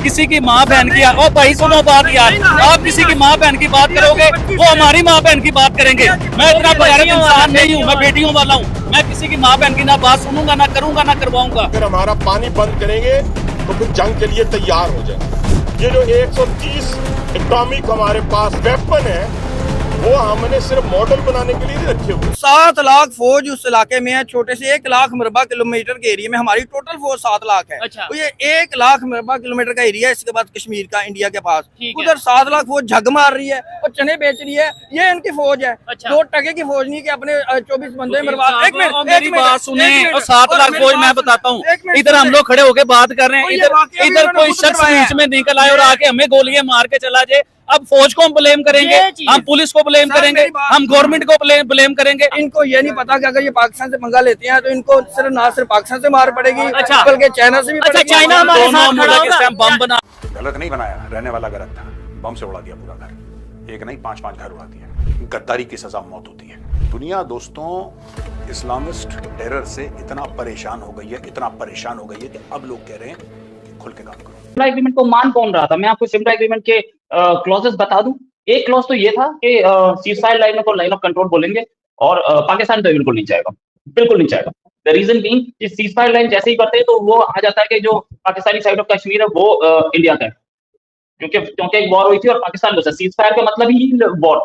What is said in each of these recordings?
किसी की माँ बहन की, ओ भाई सुनो बात यार, आप किसी की माँ बहन की बात करोगे, वो हमारी माँ बहन की बात करेंगे। मैं इतना गैरत इंसान नहीं हूँ, मैं बेटियों वाला हूँ। मैं किसी की माँ बहन की ना बात सुनूंगा, ना करूंगा, ना करवाऊंगा। अगर हमारा पानी बंद करेंगे तो फिर जंग के लिए तैयार हो जाए। ये जो 130 एटॉमिक हमारे पास वेपन है, वो हमने सिर्फ मॉडल बनाने के लिए नहीं रखे हुए। 7 लाख फौज उस इलाके में है, छोटे से 1 लाख मरबा किलोमीटर के एरिया में हमारी टोटल फौज 7 लाख है। अच्छा। तो ये 1 लाख मरबा किलोमीटर का एरिया है, इसके बाद कश्मीर का इंडिया के पास, ठीक है। उधर 7 लाख फौज झग मार रही है और चने बेच रही है। ये इनकी फौज है। अच्छा। 2 टके की फौज नहीं कि अपने 24 बंदे मरवा। एक मिनट, मेरी बात सुने। और 7 लाख फौज मैं बताता हूँ, इधर हम लोग खड़े होके बात कर रहे हैं, इधर कोई शख्स बीच में निकल आए और आके हमें गोलियां मार के चला जाए। अब फौज को हम ब्लेम करेंगे, हम पुलिस को ब्लेम करेंगे, हम गवर्नमेंट को ब्लेम करेंगे। इनको ये नहीं पता कि अगर ये पाकिस्तान से पंगा लेते हैं तो इनको सिर्फ ना सिर्फ पाकिस्तान से मार पड़ेगी, अच्छा। बल्कि चाइना से भी अच्छा, पड़ेगी। चाइना हमारे दोनों साथ खड़ा मुल्क इस होगा। टाइम बम बना। गलत नहीं बनाया, रहने वाला गलत था, बम से उड़ा दिया पूरा घर। एक नहीं 5-5 घर उड़ा दिया। गद्दारी की सजा मौत होती है। दुनिया दोस्तों इस्लामिस्ट टेरर से इतना परेशान हो गई है, इतना परेशाान हो गई है कि अब लोग कह रहे हैं कि खुल के काम करो। सिमला एग्रीमेंट को मान कौन रहा था? मैं आपको सिमला एग्रीमेंट के क्लॉजेस बता दूं। एक क्लॉज तो ये था कि सीजफायर लाइन को लाइन ऑफ कंट्रोल बोलेंगे और पाकिस्तान तो बिल्कुल नहीं चाहेगा, बिल्कुल नहीं चाहेगा। द रीजन बीइंग कि सीजफायर लाइन जैसे ही करते हैं तो वो आ जाता है कि जो पाकिस्तानी साइड ऑफ कश्मीर है वो इंडिया का है, क्योंकि एक वॉर हुई थी और पाकिस्तान घुसा। सीजफायर का मतलब ही वॉर,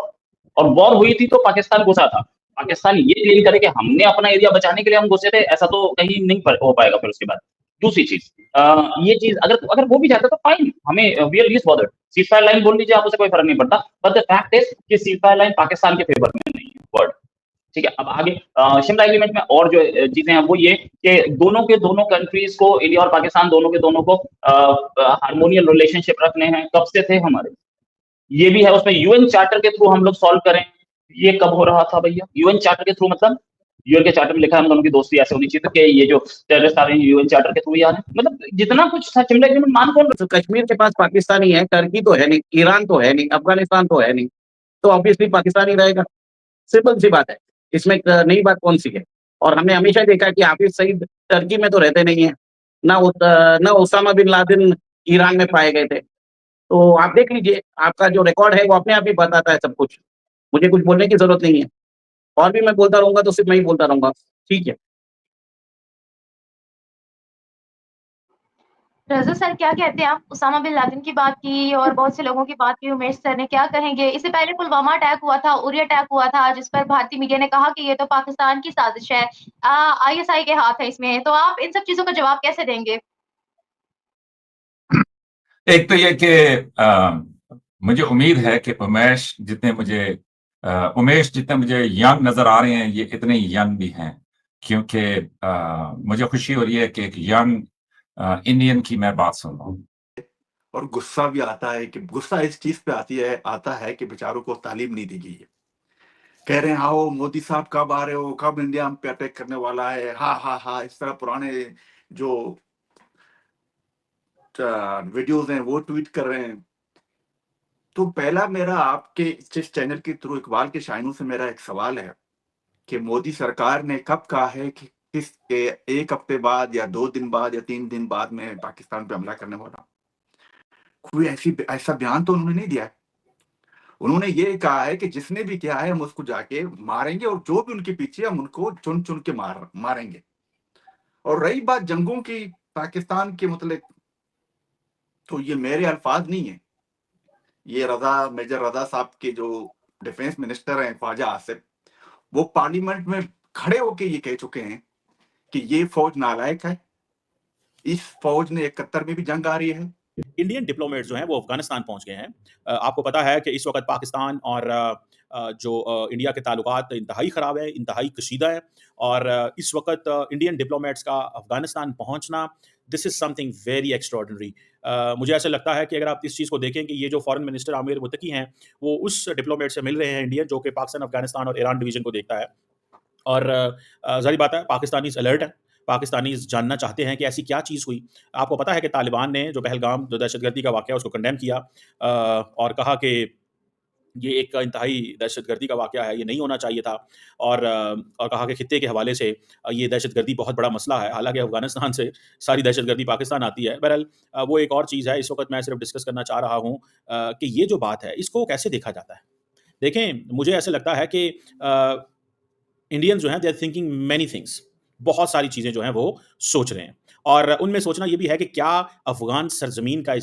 और वॉर हुई थी तो पाकिस्तान घुसा था। पाकिस्तान ये क्लेम करे कि हमने अपना एरिया बचाने के लिए हम घुसे थे, ऐसा तो कहीं नहीं हो पाएगा। फिर उसके बाद दूसरी चीज, ये चीज अगर अगर वो भी चाहता तो फाइन, हमें we are least bothered. Ceasefire line बोल लीजिए आप, उसे कोई फर्क नहीं पड़ता। बट द फैक्ट इज कि सीजफायर लाइन पाकिस्तान के फेवर में नहीं है। वर्ड ठीक है। अब आगे शिमला एग्रीमेंट में और जो चीजें हैं वो ये कि दोनों के दोनों कंट्रीज को, इंडिया और पाकिस्तान दोनों के दोनों को हार्मोनियल रिलेशनशिप रखने हैं। कब से थे हमारे, ये भी है। उसमें यूएन चार्टर के थ्रू हम लोग सॉल्व करें, ये कब हो रहा था भैया? यूएन चार्टर के थ्रू मतलब यूएन के चार्टर में लिखा है हम दोनों की दोस्ती ऐसे होनी चाहिए, तो कि ये जो टेररिस्ट आ रहे हैं यूएन चार्टर के थ्रू ही आ रहे हैं। मतलब जितना कुछ था शिमला एग्रीमेंट मान कौन रहा? तो कश्मीर के पास पाकिस्तानी है, टर्की तो है नहीं, ईरान तो है नहीं, अफगानिस्तान तो है नहीं, तो ऑब्वियसली पाकिस्तानी रहेगा। सिंपल सी बात है, इसमें नई बात कौन सी है? और हमने हमेशा देखा कि हाफिज सईद टर्की में तो रहते नहीं है, ना ओसामा बिन लादेन ईरान में पाए गए थे। तो आप देख लीजिए, आपका जो रिकॉर्ड है वो अपने आप ही बताता है सब कुछ। मुझे कुछ बोलने की जरूरत नहीं है, और भी मैं बोलता रहूंगा तो सिर्फ मैं ही बोलता रहूंगा। ठीक है। रज़ा सर क्या कहते हैं आप? उसामा बिन लादेन की बात की और बहुत से लोगों की बात की, उमेश सर ने क्या कहेंगे? इससे पहले पुलवामा अटैक हुआ था, उरी अटैक हुआ था, जिस पर भारतीय मीडिया ने कहा कि ये तो पाकिस्तान की साजिश है, आईएसआई के हाथ है इसमें। तो आप इन सब चीजों का जवाब कैसे देंगे? एक तो ये कि मुझे उम्मीद है कि उमेश जितने मुझे यंग नजर आ रहे हैं, ये इतने यंग भी हैं, क्योंकि मुझे खुशी हो रही है कि एक यंग इंडियन की मैं बात सुन रहा हूँ। और गुस्सा भी आता है कि गुस्सा इस चीज पे आता है कि बेचारों को तालीम नहीं दी गई है। कह रहे हैं आओ मोदी साहब कब आ रहे हो, कब इंडिया हम पे अटैक करने वाला है, हा हा हा, इस तरह पुराने जो वीडियोस हैं वो ट्वीट कर रहे हैं। तो पहला मेरा आपके इस चैनल के थ्रू इकबाल के शायनों से मेरा एक सवाल है कि मोदी सरकार ने कब कहा है कि किस के 1 हफ्ते बाद या 2 दिन बाद या 3 दिन बाद में पाकिस्तान पे हमला करने वाला? कोई ऐसा बयान तो उन्होंने नहीं दिया है। उन्होंने ये कहा है कि जिसने भी किया है हम उसको जाके मारेंगे, और जो भी उनके पीछे हम उनको चुन चुन के मारेंगे। और रही बात जंगों की पाकिस्तान के मतलब, तो ये मेरे अल्फाज नहीं है, ये मेजर रजा साहब के जो डिफेंस मिनिस्टर हैं ख्वाजा आसिफ, वो पार्लियामेंट में खड़े होके ये कह चुके हैं कि ये फौज नालायक है, इस फौज ने 71 में भी जंग आ रही है। इंडियन डिप्लोमेट्स जो हैं वो अफगानिस्तान पहुंच गए हैं। आपको पता है कि इस वक्त पाकिस्तान और जो इंडिया के ताल्लुकात इंतहाई ख़राब है, इंतहाई कशीदा है, और इस वक्त इंडियन डिप्लोमेट्स का अफगानिस्तान पहुंचना, this is something very extraordinary. मुझे ऐसा लगता है कि अगर आप इस चीज़ को देखें कि ये जो फॉरेन मिनिस्टर आमिर मुत्तकी हैं, वो उस डिप्लोमेट से मिल रहे हैं इंडियन, जो कि पाकिस्तान, अफगानिस्तान और ईरान डिवीज़न को देखता है। और ज़ाहिर बात है पाकिस्तानीज़ अलर्ट हैं, पाकिस्तानीज़ जानना चाहते हैं कि ऐसी क्या चीज़ हुई। आपको पता है कि तालिबान ने जो पहलगाम जो दहशतगर्दी का वाक़या उसको कंडेम किया, और कहा कि ये एक इंतहाई दहशतगर्दी का वाक़या है, ये नहीं होना चाहिए था। और कहा कि खित्ते के हवाले से ये दहशतगर्दी बहुत बड़ा मसला है। हालाँकि अफ़गानिस्तान से सारी दहशतगर्दी पाकिस्तान आती है। बहरहाल वो एक और चीज़ है। इस वक़्त मैं सिर्फ़ डिस्कस करना चाह रहा हूँ कि ये जो बात है, इसको कैसे देखा जाता है? देखें, मुझे ऐसे लगता है कि इंडियंस जो हैं, they are thinking many things. बहुत सारी चीज़ें जो हैं, वो सोच रहे हैं। और उनमें सोचना ये भी है कि क्या अफ़गान सरज़मीन का